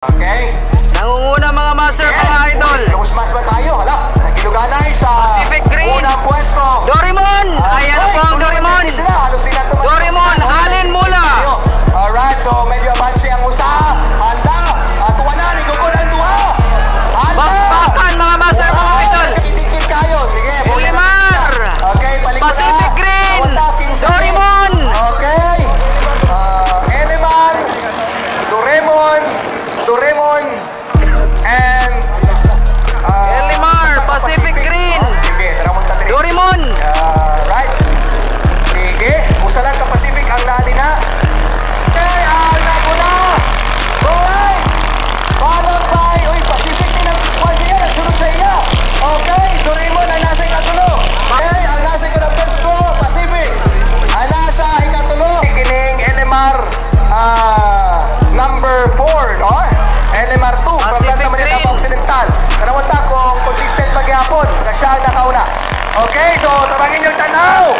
Okay? Nangunguna mga master, mga idol. Lumusmas ba tayo? Hala, nagiluganay sa Pacific Green. unang pwesto. Doraemon! Ayan po ang Doraemon. Doraemon, Alin Mula. Alright, so medyo abansi ang usa. Handa, tuwa na, nigugun ang duha. Handa! Bakbakan mga master, mga idol. Itikit kayo, sige. Elimar. Okay, balik na. Pacific Green. Doraemon. Okay. Elimar, Doraemon, and Elimar, Pacific Green. Sige, tara mo tatri. Doraemon. Right. Sige, usalan ka Pacific ang nani na. Okay, nabula. Alright. Followed by, Pacific din ang kwan siya, nagsunod sa iya. Okay, Doraemon ang nasa ikatulo. Okay, ang nasa ikatulo, Pacific. Ang nasa ikatulo. Kining Elimar, number 4, no? Elimar 2, Pacific Green. Occidental. Karawanta kung consistent maghihapon, na siya ang nakauna. Okay, so tabangin yung tanaw.